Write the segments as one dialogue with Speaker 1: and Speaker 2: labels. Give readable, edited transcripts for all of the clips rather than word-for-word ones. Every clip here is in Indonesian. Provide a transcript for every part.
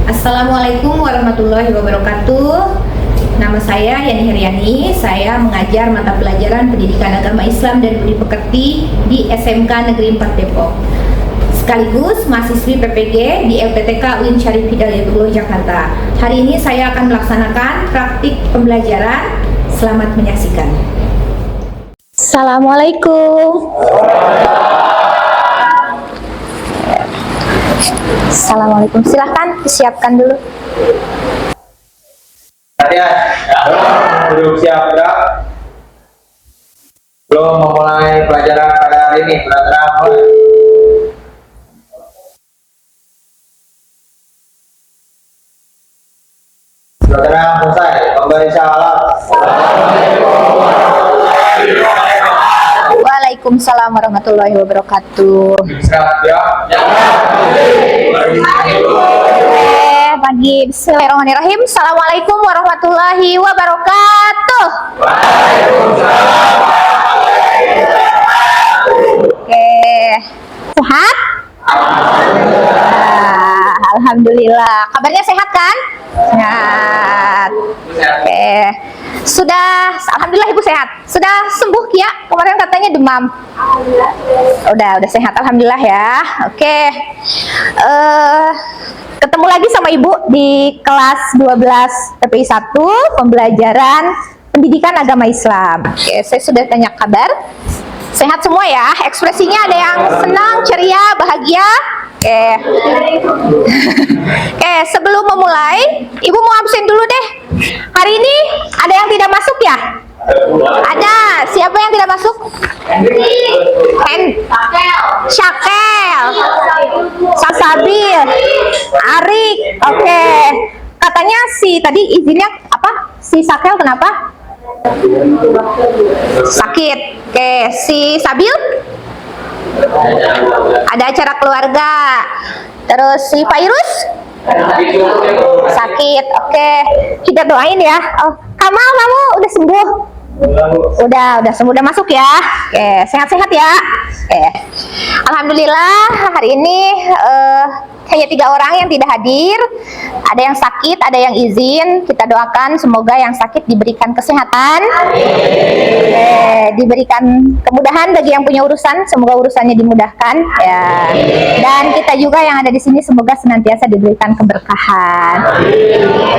Speaker 1: Assalamualaikum warahmatullahi wabarakatuh. Nama saya Yani Heriani. Saya mengajar mata pelajaran Pendidikan Agama Islam dan Budi Pekerti di SMK Negeri 4 Depok. Sekaligus mahasiswi PPG di LPTK UIN Syarif Hidayatullah Jakarta. Hari ini saya akan melaksanakan praktik pembelajaran. Selamat menyaksikan.
Speaker 2: Assalamualaikum. Assalamualaikum. Silahkan disiapkan dulu.
Speaker 3: Latihan. Duduk siap, gerak. Belum memulai pelajaran pada hari ini. Pelajaran mulai. Pelajaran selesai. Memberi syahadat.
Speaker 2: Waalaikumsalam warahmatullahi wabarakatuh.
Speaker 3: Siap, ya.
Speaker 2: Pagi. Bismillahirrahmanirrahim. Assalamualaikum warahmatullahi wabarakatuh. Oke. Sehat? Alhamdulillah. Kabarnya sehat kan? Sehat. Oke. Alhamdulillah Ibu sehat. Sudah sembuh Kia? Kemarin katanya demam. Udah sehat. Alhamdulillah ya. Oke. Ketemu lagi sama Ibu di kelas 12 PPI 1 pembelajaran Pendidikan Agama Islam. Oke, saya sudah tanya kabar. Sehat semua ya? Ekspresinya ada yang senang, ceria, bahagia? Oke. Oke, sebelum memulai, Ibu mau absen dulu deh. Hari ini ada yang tidak masuk ya? Ada. Siapa yang tidak masuk? Syakel, Sasabil, Arik. Oke. Katanya tadi izinnya apa? Si Sakel kenapa? Sakit. Oke. Si Sabil? Ada acara keluarga. Terus si Virus? Sakit. Oke. Kita doain ya. Oh, Kamal, kamu udah sembuh? Udah sembuh, udah masuk ya. Oke, sehat-sehat ya. Oke. Alhamdulillah hari ini hanya 3 orang yang tidak hadir. Ada yang sakit, ada yang izin. Kita doakan semoga yang sakit diberikan kesehatan. Diberikan kemudahan bagi yang punya urusan, semoga urusannya dimudahkan ya. Dan kita juga yang ada di sini semoga senantiasa diberikan keberkahan.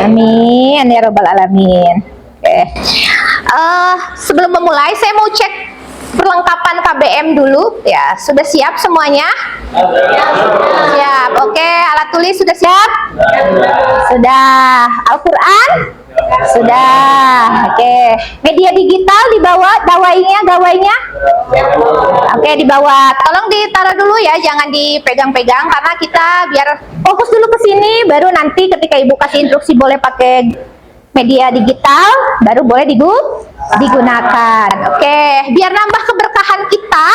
Speaker 2: Amin ya rabbal alamin. Oke. Sebelum memulai saya mau cek perlengkapan KBM dulu ya. Sudah siap semuanya? Siap. Oke, alat tulis sudah siap? Sudah. Al-Qur'an? Sudah. Oke. Media digital dibawa, gawainya? Oke, dibawa. Tolong ditaruh dulu ya, jangan dipegang-pegang karena kita biar fokus dulu ke sini, baru nanti ketika Ibu kasih instruksi boleh pakai media digital, baru boleh digunakan. Oke, biar nambah keberkahan kita.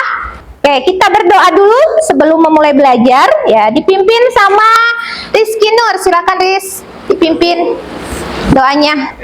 Speaker 2: Oke, kita berdoa dulu sebelum memulai belajar ya, dipimpin sama Rizky Nur. Silakan Riz, dipimpin doanya.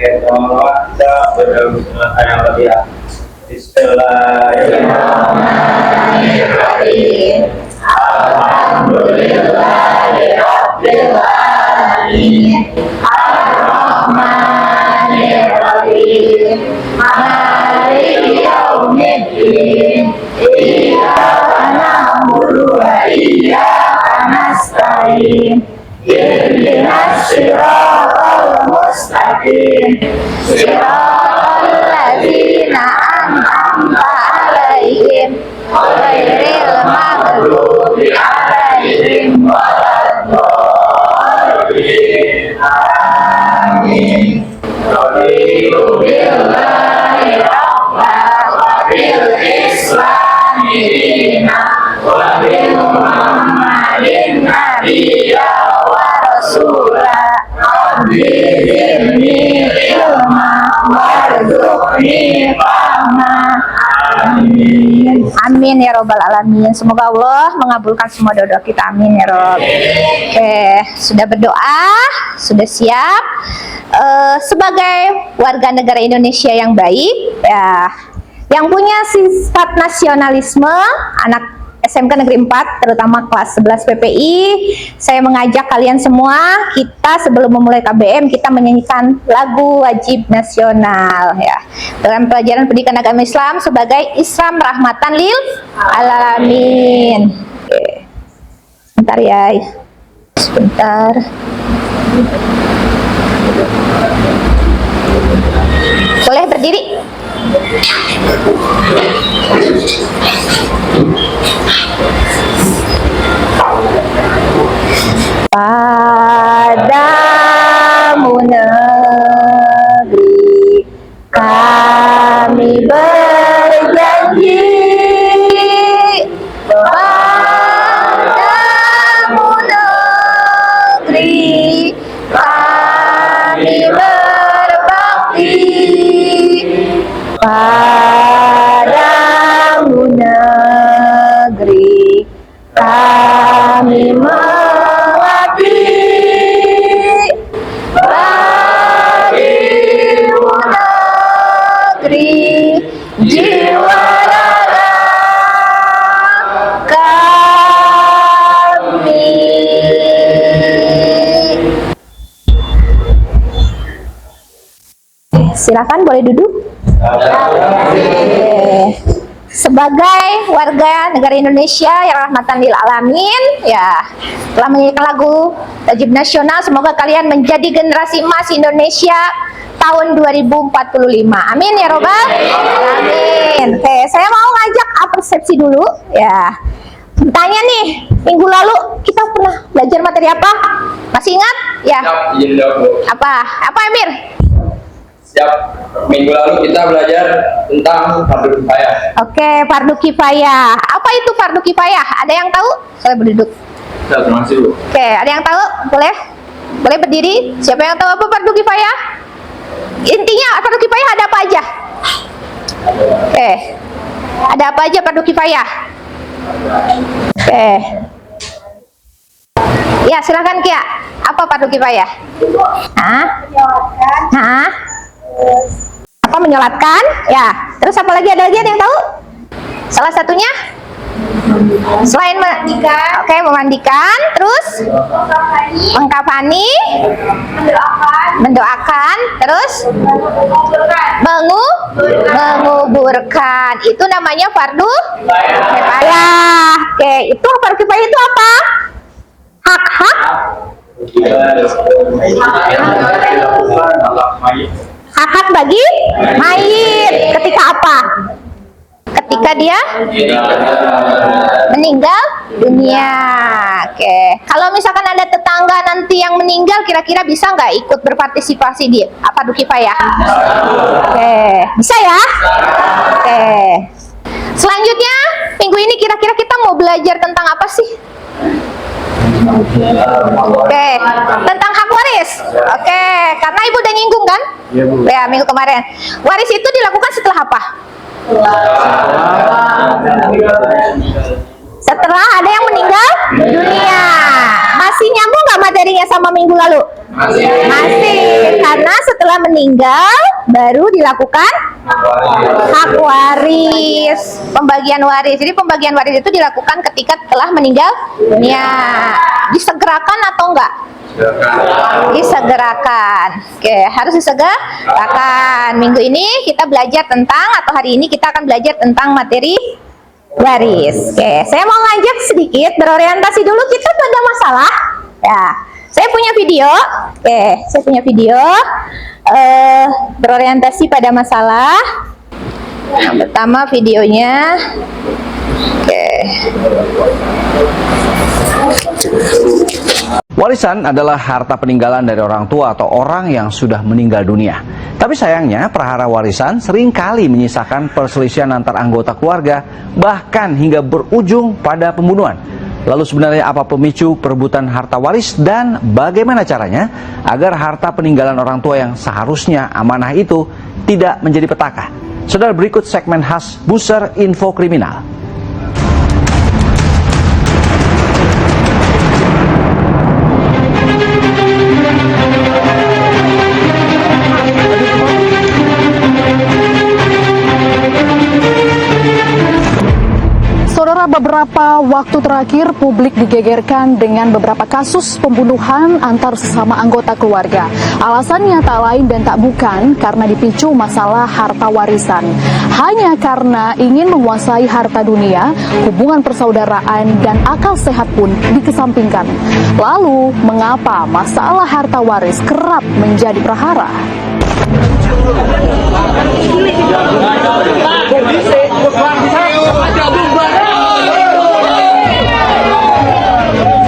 Speaker 2: Bismillahirrahmanirrahim. Alhamdulillahirabbil alamin. Ar-Rahmanir-Rahim. Maliki yaumiddin. Iyyaka na'budu wa iyyaka nasta'in. Ihdinas siratal mustaqim. Siratal ladzina an'amta 'alaihim ghairil maghdubi 'alaihim waladdallin. Amin. Raditu billahi rabban wa bil islami dinan wa bi Muhammadin nabiyya wa rasula. Rabbi zidni ilma warzuqni fahma. Amin. Amin ya robbal alamin. Semoga Allah mengabulkan semua doa kita. Amin ya rob. Oke, sudah berdoa, sudah siap. Sebagai warga negara Indonesia yang baik ya, yang punya sifat nasionalisme, anak SMK Negeri 4, terutama kelas 11 PPI. Saya mengajak kalian semua, kita sebelum memulai KBM, kita menyanyikan lagu wajib nasional ya. Dalam pelajaran pendidikan agama Islam sebagai Islam rahmatan lil alamin. Oke. Sebentar ya. Sebentar. Boleh berdiri? Padamu negeri kami berjanji, padamu negeri kami berbakti, padamu negeri kami mengabdi, padamu negeri jiwa raga kami. Silakan boleh duduk. Sebagai warga negara Indonesia yang rahmatan lil alamin, ya, telah menyanyikan lagu wajib nasional. Semoga kalian menjadi generasi emas Indonesia tahun 2045. Amin ya robbal alamin. Oke, saya mau ngajak persepsi dulu, ya. Tanya nih, minggu lalu kita pernah belajar materi apa? Masih ingat? Ya. Apa? Apa Emir?
Speaker 3: Siap. Minggu lalu kita belajar tentang fardu kifayah.
Speaker 2: Oke, fardu kifayah. Apa itu fardu kifayah? Ada yang tahu? Saya berduduk.
Speaker 3: Terima kasih, Bu.
Speaker 2: Oke, ada yang tahu? Boleh? Boleh berdiri? Siapa yang tahu apa fardu kifayah? Intinya fardu kifayah ada apa aja? Oke. Ada apa aja fardu kifayah? Oke. Ya, silakan Kia. Apa fardu kifayah? Hah? Hah? Apa menyolatkan? Ya. Terus apa lagi? Ada lagi yang tahu? Salah satunya? Selain memandikan, terus mengkafani, mendoakan, terus menguburkan. Itu namanya fardu kifayah. Oke, itu fardu kifayah itu apa? Hak-hak hak-hak bagi mayit ketika apa? Ketika dia meninggal dunia. Oke. Kalau misalkan ada tetangga nanti yang meninggal, kira-kira bisa nggak ikut berpartisipasi di fardu kifayah? Oke, bisa ya? Oke. Selanjutnya, minggu ini kira-kira kita mau belajar tentang apa sih? Oke, tentang hak waris. Oke, karena ibu udah nyinggung kan?
Speaker 3: Iya, Bu.
Speaker 2: Ya, minggu kemarin. Waris itu dilakukan setelah apa? Setelah ada yang meninggal dunia. Masih nyambung nggak materinya sama minggu lalu? Masih. Karena setelah meninggal baru dilakukan hak waris, pembagian waris. Jadi pembagian waris itu dilakukan ketika telah meninggal dunia. Disegerakan atau enggak? Disegerakan. Oke, harus disegerakan. Minggu ini kita belajar tentang, atau hari ini kita akan belajar tentang materi waris. Oke, saya mau ngajak sedikit berorientasi dulu kita pada masalah. Ya, saya punya video. Oke, saya punya video berorientasi pada masalah. Yang pertama videonya. Oke.
Speaker 4: Warisan adalah harta peninggalan dari orang tua atau orang yang sudah meninggal dunia. Tapi sayangnya, perhara warisan seringkali menyisakan perselisihan antar anggota keluarga, bahkan hingga berujung pada pembunuhan. Lalu sebenarnya apa pemicu perebutan harta waris dan bagaimana caranya agar harta peninggalan orang tua yang seharusnya amanah itu tidak menjadi petaka? Saudara, berikut segmen khas Buser Info Kriminal.
Speaker 5: Beberapa waktu terakhir publik digegerkan dengan beberapa kasus pembunuhan antar sesama anggota keluarga. Alasannya tak lain dan tak bukan karena dipicu masalah harta warisan. Hanya karena ingin menguasai harta dunia, hubungan persaudaraan dan akal sehat pun dikesampingkan. Lalu, mengapa masalah harta waris kerap menjadi prahara?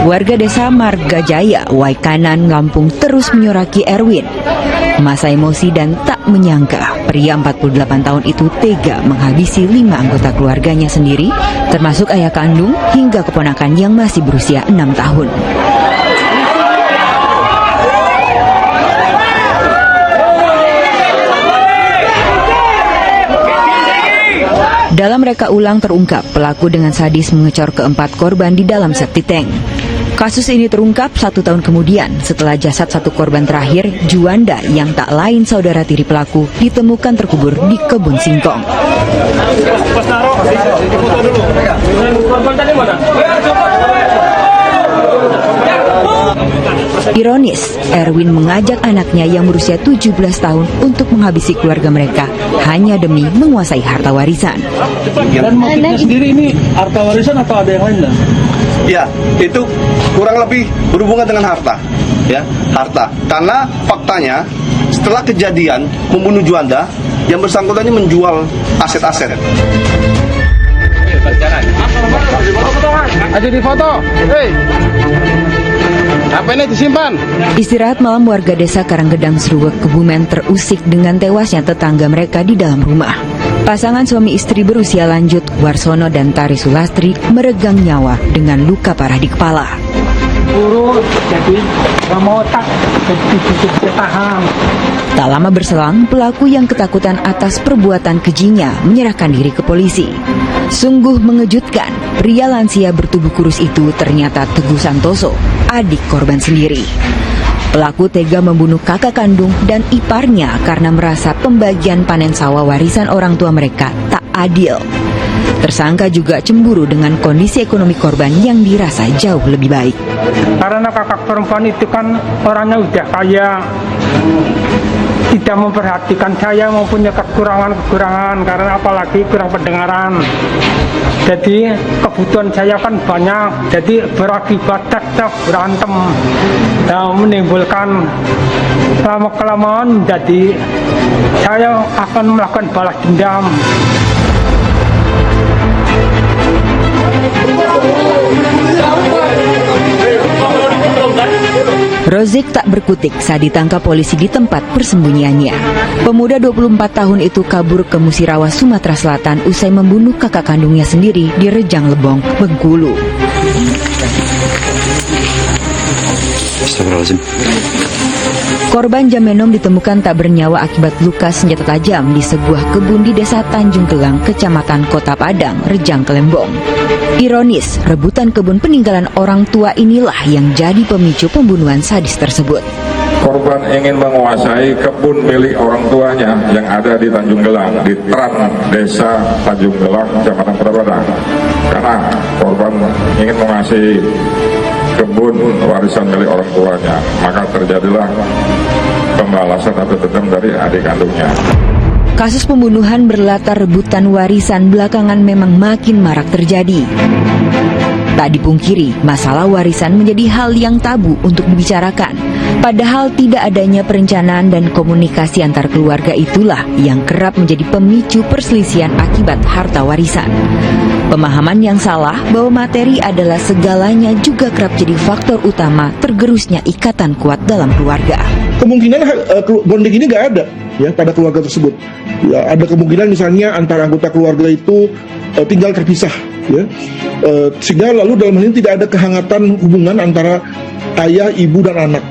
Speaker 6: Warga desa Margajaya, Waikanan, Lampung terus menyoraki Erwin. Masa emosi dan tak menyangka pria 48 tahun itu tega menghabisi 5 anggota keluarganya sendiri, termasuk ayah kandung hingga keponakan yang masih berusia 6 tahun. Dalam reka ulang terungkap, pelaku dengan sadis mengecor keempat korban di dalam septic tank. Kasus ini terungkap 1 tahun kemudian setelah jasad satu korban terakhir, Juanda, yang tak lain saudara tiri pelaku, ditemukan terkubur di kebun singkong. Ironis, Erwin mengajak anaknya yang berusia 17 tahun untuk menghabisi keluarga mereka hanya demi menguasai harta warisan.
Speaker 7: Dan motifnya sendiri ini harta warisan atau ada yang lain?
Speaker 8: Ya, itu kurang lebih berhubungan dengan harta. Ya, harta. Karena faktanya setelah kejadian membunuh Juanda, yang bersangkutan ini menjual aset-aset.
Speaker 7: Ada di foto. Hei. Apa ini disimpan?
Speaker 6: Istirahat malam warga desa Karanggedang Seruwek, Kebumen terusik dengan tewasnya tetangga mereka di dalam rumah. Pasangan suami istri berusia lanjut, Warsono dan Tari Sulastri, meregang nyawa dengan luka parah di kepala. Tak lama berselang, pelaku yang ketakutan atas perbuatan kejinya menyerahkan diri ke polisi. Sungguh mengejutkan, pria lansia bertubuh kurus itu ternyata Teguh Santoso, adik korban sendiri. Pelaku tega membunuh kakak kandung dan iparnya karena merasa pembagian panen sawah warisan orang tua mereka tak adil. Tersangka juga cemburu dengan kondisi ekonomi korban yang dirasa jauh lebih baik.
Speaker 9: Karena kakak perempuan itu kan orangnya udah kaya, tidak memperhatikan saya, mempunyai kekurangan-kekurangan karena apalagi kurang pendengaran. Jadi kebutuhan saya kan banyak, jadi berakibat cekcok, berantem, dan menimbulkan lama-kelamaan jadi saya akan melakukan balas dendam.
Speaker 6: Rozik tak berkutik saat ditangkap polisi di tempat persembunyiannya. Pemuda 24 tahun itu kabur ke Musirawa, Sumatera Selatan usai membunuh kakak kandungnya sendiri di Rejang Lebong, Bengkulu. Korban Jamenom ditemukan tak bernyawa akibat luka senjata tajam di sebuah kebun di Desa Tanjung Gelang, Kecamatan Kota Padang, Rejang Kelembong. Ironis, rebutan kebun peninggalan orang tua inilah yang jadi pemicu pembunuhan sadis tersebut.
Speaker 10: Korban ingin menguasai kebun milik orang tuanya yang ada di Tanjung Gelang, di Tran, Desa Tanjung Gelang, Kecamatan Kota Padang. Karena korban ingin menguasai kebun warisan milik orang tuanya, maka terjadilah pembalasan atau dendam dari adik kandungnya.
Speaker 6: Kasus pembunuhan berlatar rebutan warisan belakangan memang makin marak terjadi. Tak dipungkiri, masalah warisan menjadi hal yang tabu untuk dibicarakan. Padahal tidak adanya perencanaan dan komunikasi antar keluarga itulah yang kerap menjadi pemicu perselisihan akibat harta warisan. Pemahaman yang salah bahwa materi adalah segalanya juga kerap jadi faktor utama tergerusnya ikatan kuat dalam keluarga.
Speaker 11: Kemungkinan bonding ini nggak ada ya pada keluarga tersebut. Ya, ada kemungkinan misalnya antara anggota keluarga itu tinggal terpisah, ya, sehingga lalu dalam hal ini tidak ada kehangatan hubungan antara ayah, ibu dan anak.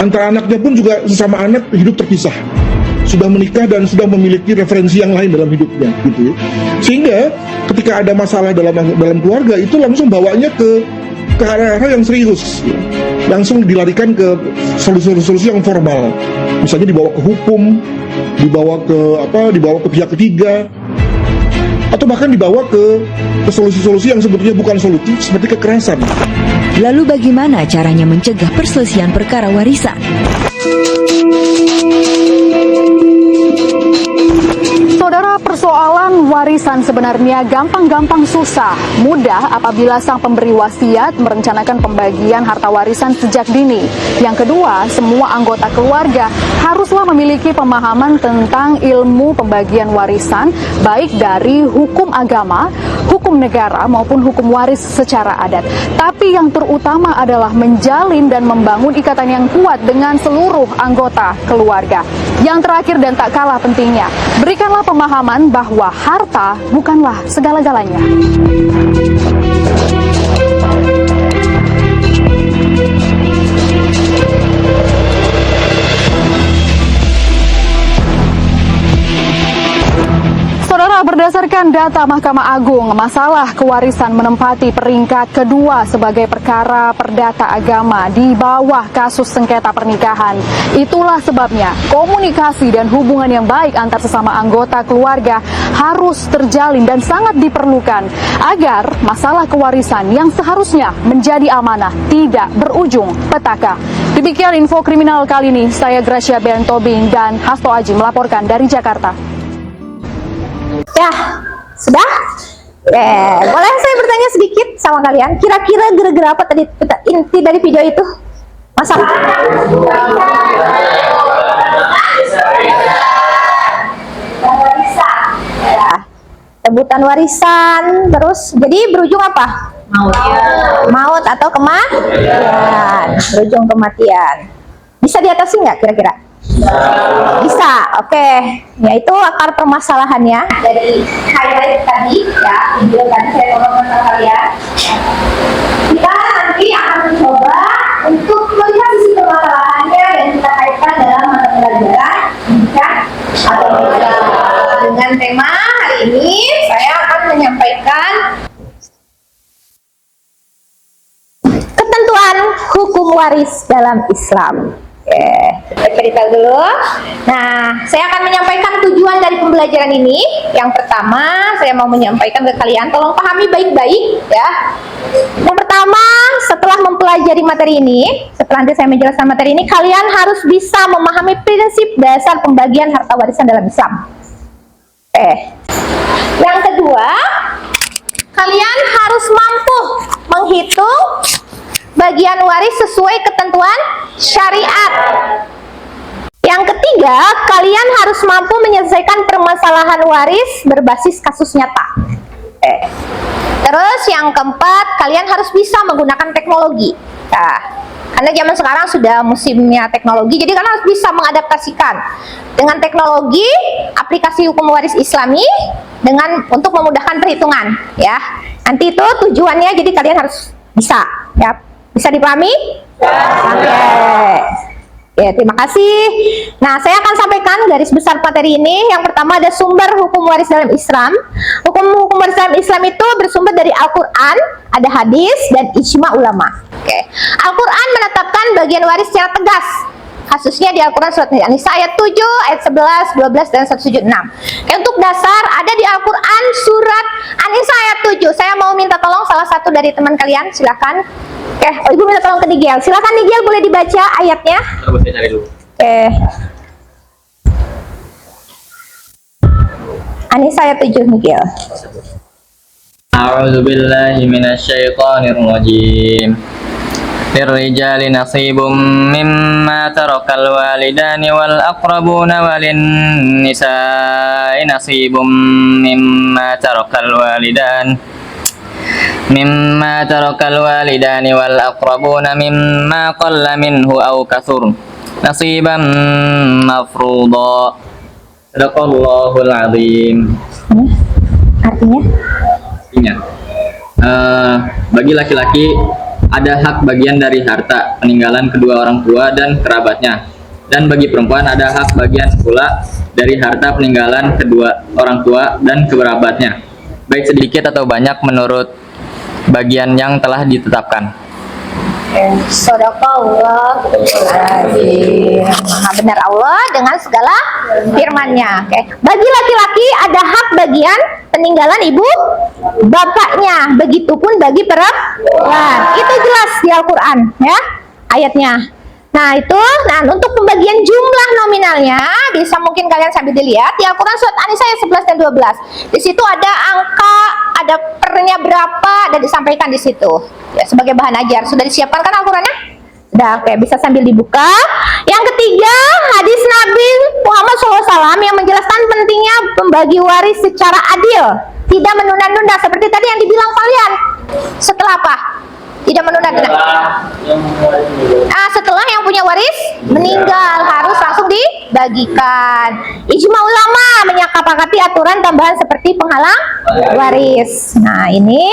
Speaker 11: Antara anaknya pun juga sesama anak hidup terpisah, sudah menikah dan sudah memiliki referensi yang lain dalam hidupnya, gitu ya. Sehingga ketika ada masalah dalam keluarga itu langsung bawanya ke arah-arah yang serius, ya. Langsung dilarikan ke solusi-solusi yang formal, misalnya dibawa ke hukum, dibawa ke pihak ketiga. atau bahkan dibawa ke solusi-solusi yang sebetulnya bukan solutif seperti kekerasan.
Speaker 6: Lalu bagaimana caranya mencegah perselisihan perkara warisan?
Speaker 5: Saudara, persoalan warisan sebenarnya gampang-gampang susah. Mudah apabila sang pemberi wasiat merencanakan pembagian harta warisan sejak dini. Yang kedua, semua anggota keluarga haruslah memiliki pemahaman tentang ilmu pembagian warisan, baik dari hukum agama, hukum negara, maupun hukum waris secara adat. Tapi yang terutama adalah menjalin dan membangun ikatan yang kuat dengan seluruh anggota keluarga. Yang terakhir dan tak kalah pentingnya, berikanlah pemahaman bahwa harta bukanlah segala-galanya. Saudara, berdasarkan data Mahkamah Agung, masalah kewarisan menempati peringkat kedua sebagai perkara perdata agama di bawah kasus sengketa pernikahan. Itulah sebabnya komunikasi dan hubungan yang baik antar sesama anggota keluarga harus terjalin dan sangat diperlukan agar masalah kewarisan yang seharusnya menjadi amanah tidak berujung petaka. Demikian info kriminal kali ini. Saya Gracia Bentobing dan Hasto Aji melaporkan dari Jakarta.
Speaker 2: Ya, sudah? Boleh saya bertanya sedikit sama kalian? Kira-kira gara-gara apa tadi inti dari video itu? Masalah rebutan warisan, terus jadi berujung apa? Maut atau kematian. Berujung kematian. Bisa diatasi nggak kira-kira? Bisa, oke. Yaitu akar permasalahannya dari highlight tadi, ya, video tadi saya ngomong sama kalian. Kita nanti akan mencoba untuk melihat sisi permasalahannya dan kita kaitkan dalam mata pelajaran pendidikan atau dengan tema hari ini saya akan menyampaikan ketentuan hukum waris dalam Islam. Oke, cerita dulu. Nah, saya akan menyampaikan tujuan dari pembelajaran ini. Yang pertama, saya mau menyampaikan ke kalian, tolong pahami baik-baik ya. Yang pertama, setelah mempelajari materi ini, setelah nanti saya menjelaskan materi ini, kalian harus bisa memahami prinsip dasar pembagian harta warisan dalam Islam. Yang kedua, kalian harus mampu menghitung bagian waris sesuai ketentuan syariat. Yang ketiga, kalian harus mampu menyelesaikan permasalahan waris berbasis kasus nyata. Terus yang keempat, kalian harus bisa menggunakan teknologi. Nah, karena zaman sekarang sudah musimnya teknologi, jadi kalian harus bisa mengadaptasikan dengan teknologi aplikasi hukum waris Islami dengan untuk memudahkan perhitungan, ya. Nanti itu tujuannya, jadi kalian harus bisa, ya. Bisa dipahami? Oke. Ya, terima kasih. Nah, saya akan sampaikan garis besar materi ini. Yang pertama ada sumber hukum waris dalam Islam. Hukum waris dalam Islam itu bersumber dari Al-Quran, ada hadis, dan ijma ulama. Oke. Al-Quran menetapkan bagian waris secara tegas. Kasusnya di Al-Quran surat An-Nisa ayat 7, ayat 11, 12, dan 176. Untuk dasar ada di Al-Quran surat An-Nisa ayat 7. Saya mau minta tolong salah satu dari teman kalian, silakan. Ibu minta tolong ke Nigel. Silakan Nigel, boleh dibaca ayatnya?
Speaker 3: Coba saya cari dulu.
Speaker 2: An-Nisa ayat 7, Nigel.
Speaker 3: A'udzubillahi minasyaitonir rajim. Lirrijali nasibum mimma tarakal walidani wal aqrabuna walin nisa'i nasibum mimma tarakal walidani wal aqrabuna mimma qalla minhu aw kathur nasiban mafruḍa. Sadaqallahul azim.
Speaker 2: Artinya?
Speaker 3: Bagi laki-laki ada hak bagian dari harta peninggalan kedua orang tua dan kerabatnya, dan bagi perempuan ada hak bagian pula dari harta peninggalan kedua orang tua dan kerabatnya, baik sedikit atau banyak menurut bagian yang telah ditetapkan.
Speaker 2: Sadaqallah. Maha benar Allah dengan segala firman-Nya. Oke. Bagi laki-laki ada hak bagian peninggalan ibu bapaknya. Begitupun bagi perempuan. Itu jelas di Al-Qur'an ya ayatnya. Nah itu, untuk pembagian jumlah nominalnya bisa mungkin kalian sambil dilihat di Al-Quran surat An-Nisa ayat 11 dan 12. Di situ ada angka, ada pernya berapa, dan disampaikan di situ ya, sebagai bahan ajar. Sudah disiapkan kan Al-Qurannya? Sudah, oke, bisa sambil dibuka. Yang ketiga, hadis Nabi Muhammad SAW yang menjelaskan pentingnya membagi waris secara adil, tidak menunda-nunda seperti tadi yang dibilang kalian. Setelah apa? Tidak menunda-nunda. Setelah yang punya waris meninggal harus langsung dibagikan. Ijma ulama menyepakati aturan tambahan seperti penghalang waris. Nah ini.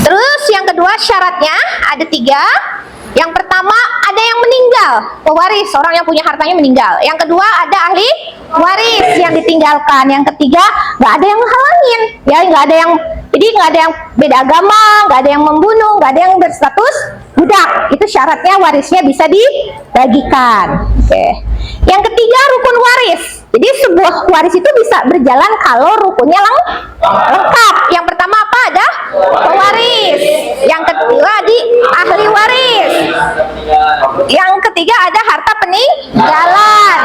Speaker 2: Terus yang kedua syaratnya ada 3. Yang pertama ada yang meninggal, pewaris, orang yang punya hartanya meninggal. Yang kedua ada ahli waris yang ditinggalkan. Yang ketiga nggak ada yang menghalangin, ya nggak ada yang, jadi nggak ada yang beda agama, nggak ada yang membunuh, nggak ada yang berstatus budak. Itu syaratnya warisnya bisa dibagikan. Oke. Yang ketiga rukun waris. Jadi sebuah waris itu bisa berjalan kalau rukunnya lengkap. Yang pertama apa? Ada pewaris. Yang kedua di ahli waris. Yang ketiga ada harta peninggalan.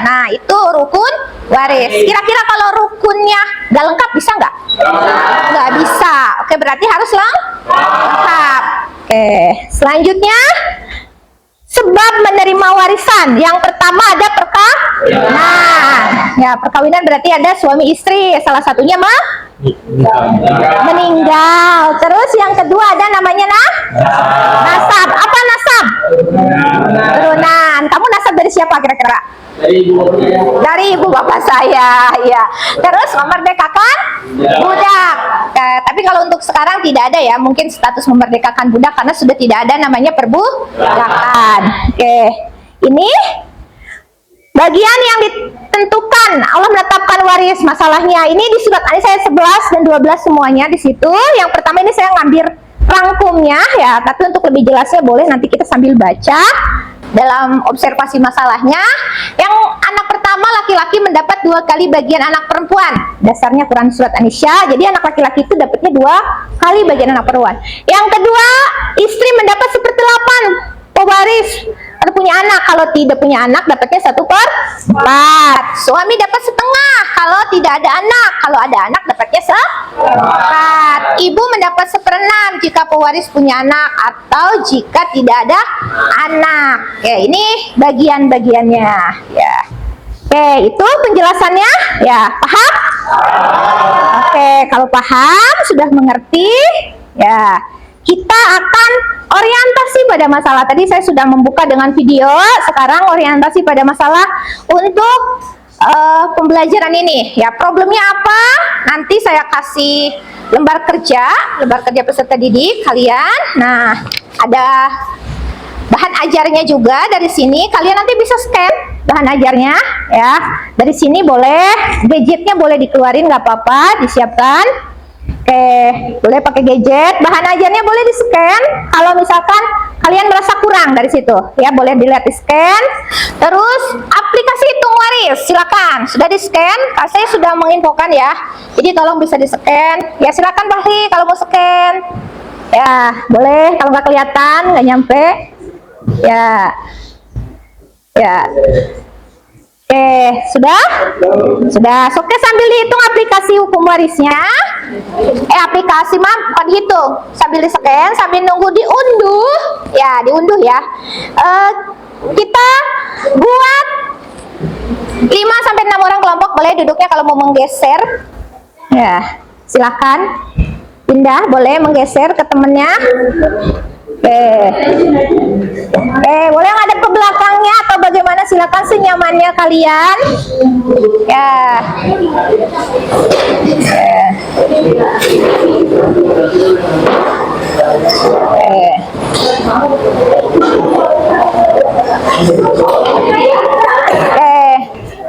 Speaker 2: Nah itu rukun waris. Kira-kira kalau rukunnya nggak lengkap bisa nggak? Nggak bisa. Oke, berarti harus lengkap. Oke, selanjutnya sebab menerima warisan. Yang pertama ada perkawinan. Ya, perkawinan berarti ada suami istri, salah satunya meninggal. Terus yang kedua ada namanya nasab. Apa nasab? Turunan. Kamu nasab dari siapa kira-kira? Dari ibu bapak saya, ya. Terus memerdekakan budak. Tapi kalau untuk sekarang tidak ada ya, mungkin status memerdekakan budak karena sudah tidak ada namanya perbudakan. Oke, ini bagian yang ditentukan Allah menetapkan waris. Masalahnya ini di surat An-Nisa ayat 11 dan 12 semuanya di situ. Yang pertama ini saya ngambil rangkumnya ya, tapi untuk lebih jelasnya boleh nanti kita sambil baca dalam observasi masalahnya. Yang anak pertama laki-laki mendapat 2 kali bagian anak perempuan. Dasarnya Quran surat An-Nisa. Jadi anak laki-laki itu dapatnya 2 kali bagian anak perempuan. Yang kedua, istri mendapat 1/8 pewaris. Kalau punya anak, kalau tidak punya anak dapatnya 1/4. Suami dapat setengah kalau tidak ada anak. Kalau ada anak dapatnya 1/4. Ibu mendapat 1/6 jika pewaris punya anak atau jika tidak ada anak. Oke, ini bagian-bagiannya ya. Oke, itu penjelasannya ya, paham? Oke, kalau paham, sudah mengerti ya, kita akan orientasi pada masalah. Tadi saya sudah membuka dengan video, sekarang orientasi pada masalah untuk pembelajaran ini ya. Problemnya apa? Nanti saya kasih lembar kerja peserta didik kalian. Nah, ada bahan ajarnya juga dari sini. Kalian nanti bisa scan bahan ajarnya ya. Dari sini boleh, gadgetnya boleh dikeluarin nggak apa-apa, disiapkan. Oke, boleh pakai gadget. Bahan ajarnya boleh di scan. Kalau misalkan kalian merasa kurang dari situ, ya boleh dilihat di scan. Terus aplikasi hitung waris, silakan. Sudah di scan. Saya sudah menginfokan ya. Jadi tolong bisa di scan. Ya silakan Bahri kalau mau scan. Ya boleh. Kalau nggak kelihatan, nggak nyampe. Ya. Oke, sudah? Oke, sambil dihitung aplikasi hukum warisnya. Aplikasi bukan dihitung, sambil di-scan, sambil nunggu diunduh. Ya, diunduh ya. Kita buat 5-6 orang kelompok, boleh duduknya kalau mau menggeser. Ya, silakan. Pindah, boleh menggeser ke temennya. Boleh ngadep ke belakangnya atau bagaimana, silakan senyamannya kalian. Ya.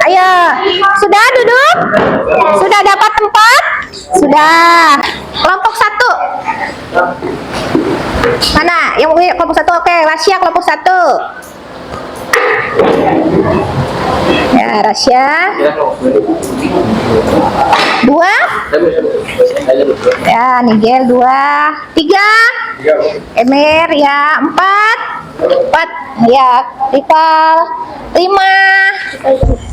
Speaker 2: Ayo, sudah duduk? Sudah dapat tempat? Sudah. Kelompok 1. Mana? Yang kelompok 1, oke. Rasya kelompok 1. Ya, Rasya. 2. Ya, Nigel 2. 3. Emir ya. 4. Ya, Rifal 5.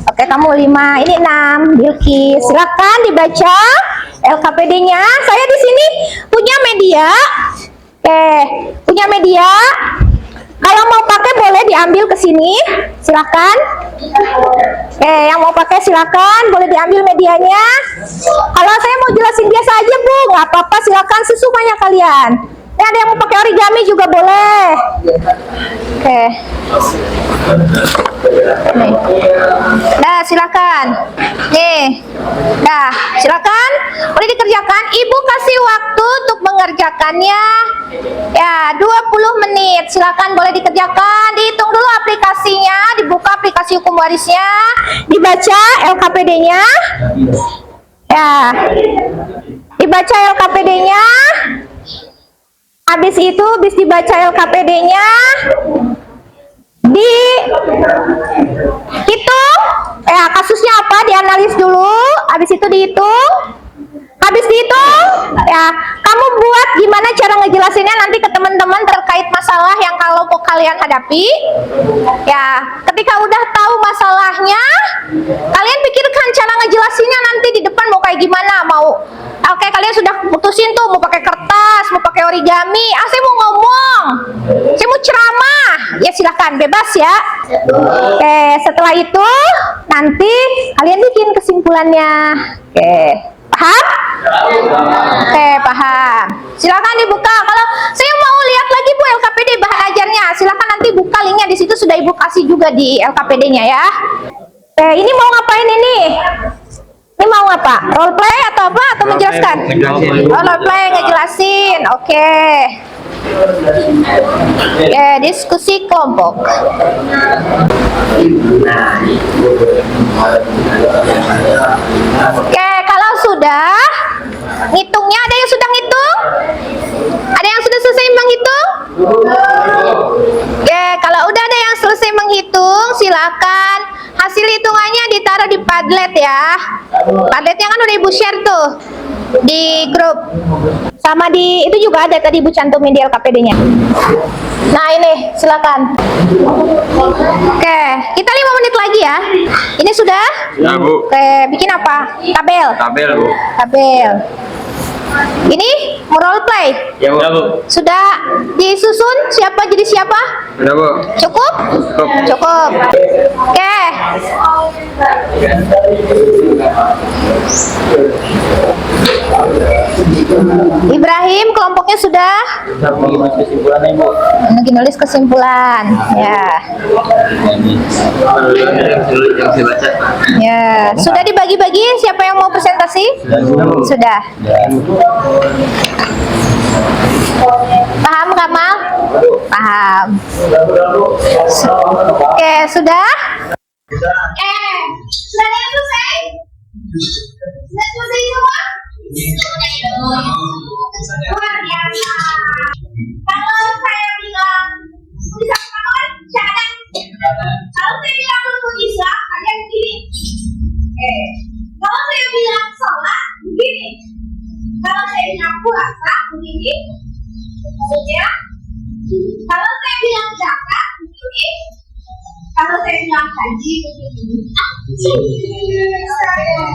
Speaker 2: Oke, kamu 5. Ini 6. Bilkis. Silakan dibaca LKPD-nya. Saya di sini punya media. Oke, punya media. Kalau mau pakai boleh diambil ke sini, silakan. Oke, yang mau pakai silakan, boleh diambil medianya. Kalau saya mau jelasin biasa aja Bu, nggak apa-apa, silakan sesukanya kalian. Ini ada yang mau pakai origami juga boleh. Oke. Nih. Nah, silakan. Nih. Nah, silakan. Boleh dikerjakan. Ibu kasih waktu untuk mengerjakannya. Ya, 20 menit. Silakan boleh dikerjakan. Dihitung dulu aplikasinya, dibuka aplikasi hukum warisnya, dibaca LKPD-nya. Ya. Dibaca LKPD-nya. Habis itu, habis dibaca LKPD-nya, dihitung, ya kasusnya apa, dianalis dulu, habis itu dihitung, habis dihitung, ya kamu buat gimana cara ngejelasinnya nanti ke teman-teman terkait masalah yang kalau kalian hadapi. Ya, ketika udah tahu masalahnya, kalian pikirkan cara ngejelasinnya nanti di depan mau kayak gimana, Oke, kalian sudah putusin tuh mau pakai kertas, mau pakai origami. Saya mau ngomong, saya mau ceramah. Ya silahkan, bebas ya. Oke, setelah itu nanti kalian bikin kesimpulannya. Oke, paham? Oke, paham. Silakan dibuka. Kalau saya mau lihat lagi Bu LKPD bahan ajarnya, silakan nanti buka linknya di situ sudah Ibu kasih juga di LKPD-nya ya. Oke, ini mau ngapain ini? Ini mau apa? Role play atau apa? Atau menjelaskan? Oh, role play ngejelasin. Oke. Ya, diskusi kelompok. Oke, kalau sudah ngitungnya, ada yang sudah ngitung? Ada yang sudah selesai menghitung? Oke, kalau udah ada yang selesai menghitung, silakan hasil hitungannya ditaruh di Padlet ya. Padletnya kan udah Ibu share tuh di grup. Sama di itu juga ada tadi Ibu cantumin di LKPD-nya. Nah, ini silakan. Oke, kita 5 menit lagi ya. Ini sudah?
Speaker 3: Ya, Bu.
Speaker 2: Oke, bikin apa? Tabel.
Speaker 3: Tabel, Bu.
Speaker 2: Tabel. Ini mau role play?
Speaker 3: Ya, Bu.
Speaker 2: Sudah disusun siapa jadi siapa?
Speaker 3: Sudah, Bu.
Speaker 2: Cukup? Cukup. Oke. Ibrahim, kelompoknya sudah?
Speaker 3: Kesimpulannya, Bu.
Speaker 2: Lagi nulis kesimpulan. Ya.
Speaker 3: Yang saya baca.
Speaker 2: Ya. Sudah dibagi-bagi siapa yang mau presentasi? Sudah. Paham Kamal? Paham. Oke, sudah? Sudah ada yang selesai? Sudah selesai semua? Luar biasa. Kalau saya bilang bisa kan catat. Kalau saya bilang bisa, kalian begini. Kalau saya bilang sholat, begini. Kalau saya bilang puasa, begini. Maksudnya, kalau saya bilang zakat, begini. Kalau saya bilang haji, begini. Selanjutnya,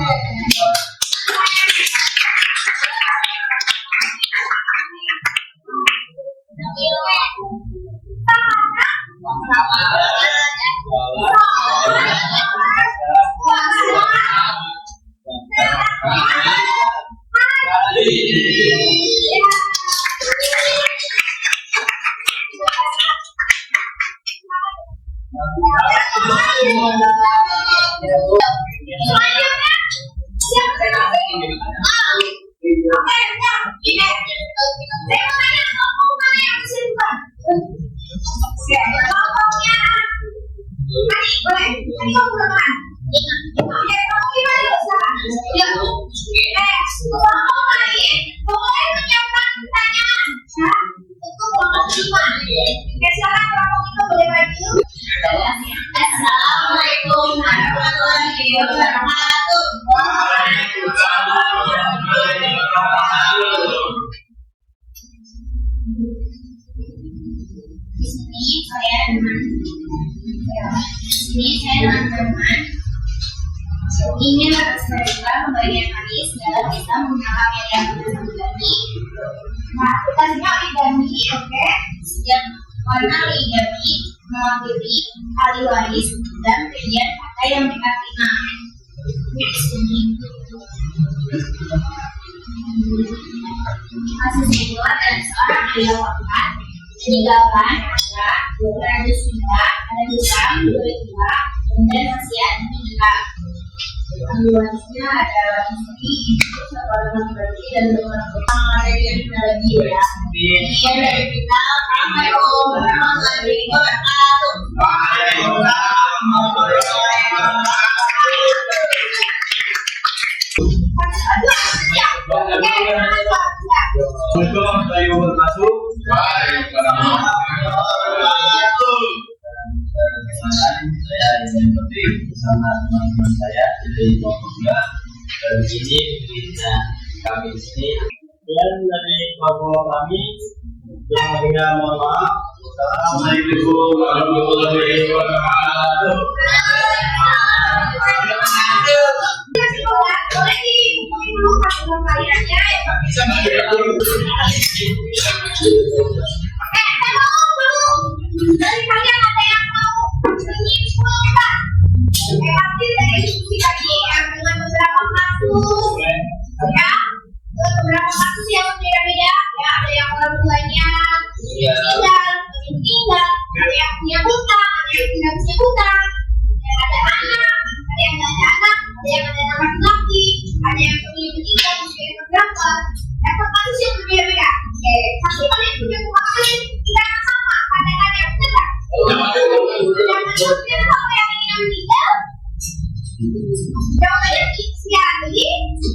Speaker 2: siapa saya mau tanya kelompok mana yang disimpan? Kelompoknya tadi boleh, tadi kamu ulangan. Oke, kelompok gimana yuk sekarang? Ya, kelompok lain boleh menyiapkan pertanyaan untuk kelompok
Speaker 1: Ini saya dengan teman ingin melestarikan pembagian manis dalam Islam menggunakan media poligami. Nah, tugasnya poligami, oke? Setiap warna poligami mewakili ahli waris dan pilihan harta yang mereka terima. Di sini kasus kedua adalah seorang ayah wafat meninggalkan harta 200 juta, ada hutang 2 juta, dan wasiat 1 juta. Ahli warisnya ada istri, ibu, seorang laki-laki dan 2 orang perempuan. Ada yang kita lagi ya. Ini dari kita. Assalamualaikum warahmatullahi wabarakatuh. Waalaikumsalam warahmatullahi
Speaker 3: bersama teman-teman saya dari Papua dan ini dirinya kami di sini dan dari Papua kami yang tinggal mohon maaf. Assalamualaikum warahmatullahi wabarakatuh.
Speaker 1: Dari kalian ada yang mau ingin 10 juta? Hasil dari diskusi tadi dengan beberapa kasus, ya, beberapa kasus yang berbeda-beda, ya, ada yang orang tuanya meninggal, ada yang punya hutang, ada yang tidak punya hutang, ada anak, ada yang nggak ada anak, ada yang ada anak laki, ada yang punya meninggal, ada yang berapa, ada kasus yang berbeda-beda. Oke, tapi kalian punya pemahaman kita sama, pandangan yang benar. Yang sama yang ingin meninggal. Jawabannya ya, jadi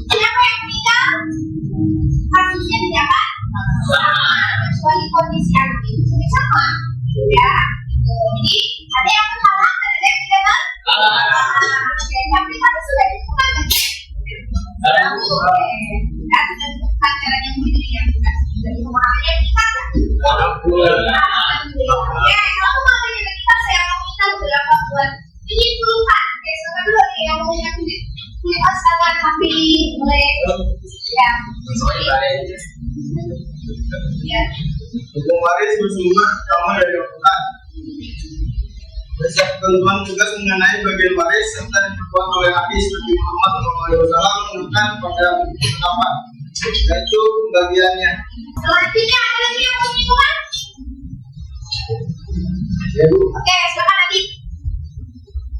Speaker 1: siapa yang meninggal kasusnya tidak kan kecuali kondisi anak itu sudah sama, ya. Jadi ada yang berhalang dan ada yang tidak kan? Tapi kan sudah ditemukan kan? Ya, sudah ditemukan caranya begitu yang kita sudah memahami yang kita kan? Ya, kalau memahami yang kita saya mau minta beberapa buat menyimpulkan. Sama dulu nih yang mau punya pasangan tapi mulai ya
Speaker 12: hukum waris bersumber pertama dari Al-Quran. Berdasarkan ketentuan tugas mengenai bagian waris serta diperkuat oleh hadis Nabi Muhammad SAW menggunakan pada pendapat, yaitu pembagiannya.
Speaker 1: Selanjutnya ada lagi yang mau menyimpulkan? Oke, silakan Adit.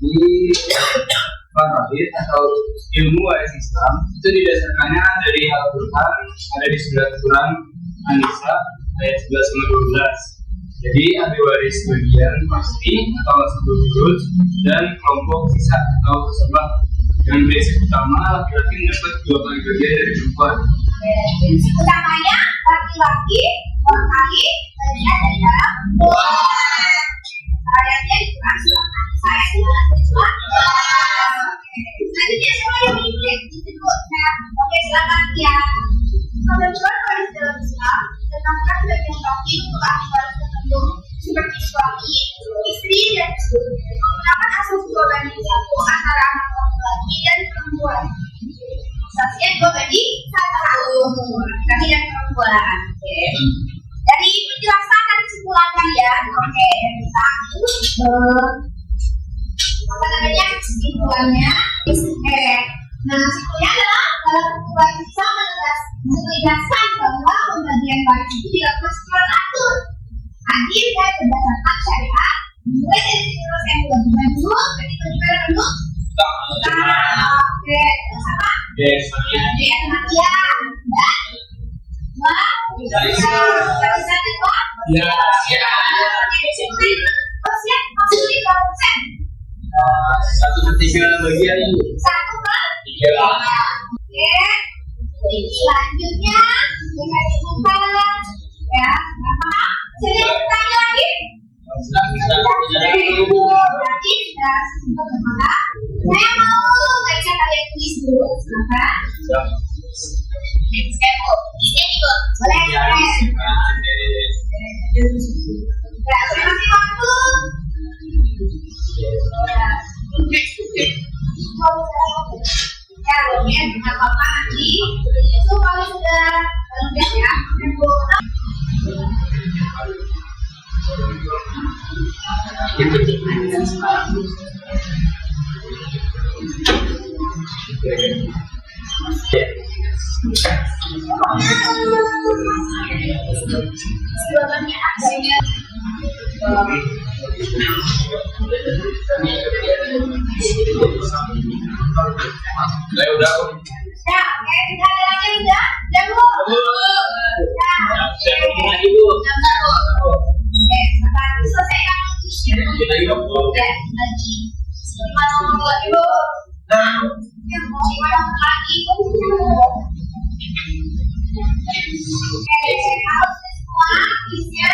Speaker 12: Di Farabit atau ilmu waris Islam itu didasarkannya dari Al-Quran, ada di surat Quran An-Nisa ayat 11-12. Jadi ahli waris bagian pasti atau satu juz dan kelompok sisa atau sebab dengan prinsip utama laki-laki mendapat 2 kali bagian dari perempuan.
Speaker 1: Prinsip utamanya laki-laki mengkali bagian dari dalam ayatnya di Quran surat An-Nisa surat. Selanjutnya siapa yang ingin disebutkan? Oke, silakan ya. Ketentuan waris dalam Islam tentang bagian laki untuk ahli waris tertentu seperti suami, istri, dan menggunakan asas 2 banding 1 antara anak laki dan perempuan. Asasnya 2 banding 1 laki dan perempuan. Oke. Dari penjelasan dan kesimpulan kalian, oke, kita apa namanya kesimpulannya? Nah, kesimpulannya adalah dalam kesimpulan bisa menegaskan bahwa pembagian waris itu dilakukan secara teratur, adil dan berdasarkan syariat, mulai dari penerus yang kewajiban dulu, berarti kewajiban dulu. Oke, terus apa? Kematian dan warisan kedua. Wasiat maksudnya berapa persen?
Speaker 3: 1/3 bagian
Speaker 1: 1/3. Oke. Selanjutnya kita disebutkan ya. Apa? Saya bertanya lagi. Berarti sudah sebut kemana? Saya mau baca kalian tulis dulu, silakan. Saya mau ini bu, boleh. Saya kasih waktu Ya, kemudian dengan Bapak nanti itu kalau sudah lulus ya,
Speaker 12: Saya udah.
Speaker 1: ya, oke, kita ada lagi udah, Bu.
Speaker 12: Saya ketemu lagi, Bu.
Speaker 1: Oke, sebentar selesaikan ujian.
Speaker 12: Lagi, Bu.
Speaker 1: Oke, lagi. Gimana ngomong lagi, Bu? Gimana ngomong lagi, Bu? Oke, kalau sudah semua, bisa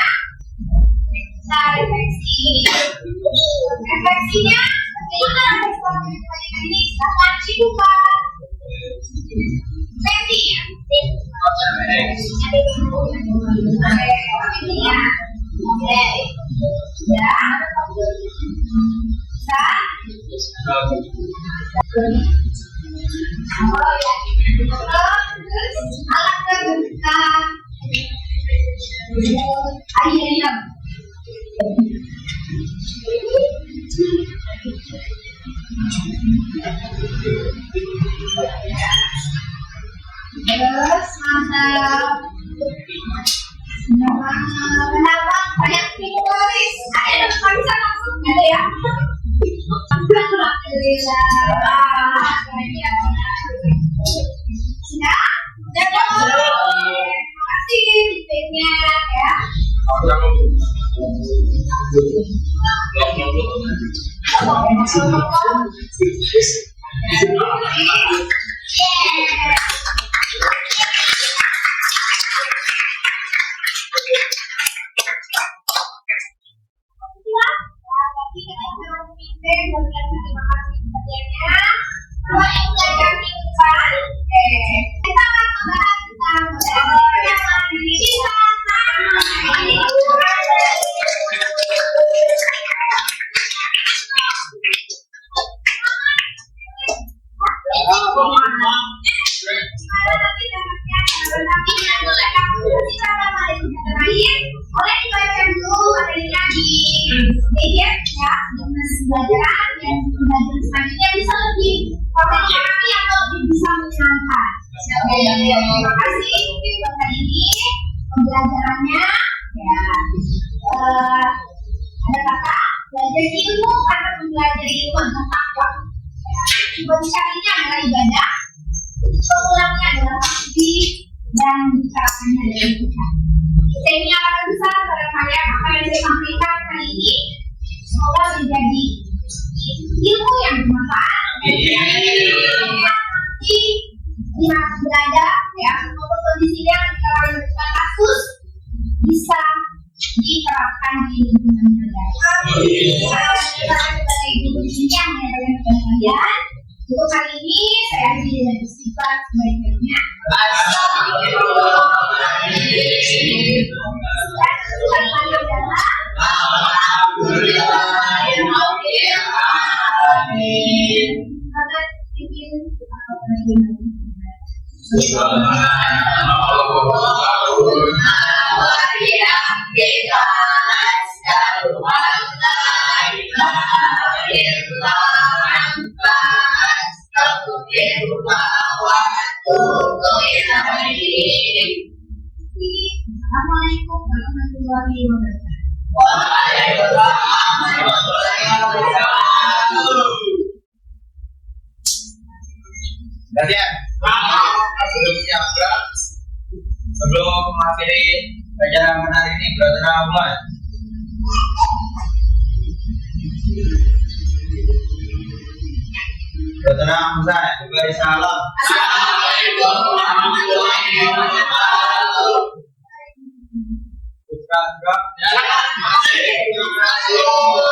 Speaker 1: kita refleksi. Refleksinya, bagaimana respon ini? Silahkan dibuka. Sesi ya? Oke. Ya. Bisa? Terus alat terbuka. Akhirnya. Terus mantap. Kenapa banyak tulis? Ada yang tulisan langsung ada ya? Sudah? Terima kasih feedbacknya ya. Boleh dibaca dulu materinya di media ya, pembelajaran dan pembelajaran selanjutnya bisa lebih memahami atau lebih bisa menyenangkan. Terima kasih untuk hari ini pembelajarannya ya. Ada kata belajar ilmu karena mempelajari ilmu adalah takwa. Membicarakannya adalah ibadah, pengulangnya adalah pasti dan membicarakannya adalah kita. Ini akan besar pada saya apa yang saya sampaikan kali ini semoga menjadi ilmu yang bermanfaat nanti bila berada ya maupun kondisinya dalam kasus bisa diterapkan di lingkungan kalian. Sebagai guru di sini yang menyampaikan kepada kalian untuk kali ini saya akhiri dengan istighfar sebaik-baiknya. Assalamualaikum warahmatullahi wabarakatuh.
Speaker 12: Gantian. Sebelum mengakhiri pelajaran hari ini, Saudara mulai. Saudara Musa, beri salam. Assalamualaikum warahmatullahi wabarakatuh. Terima kasih.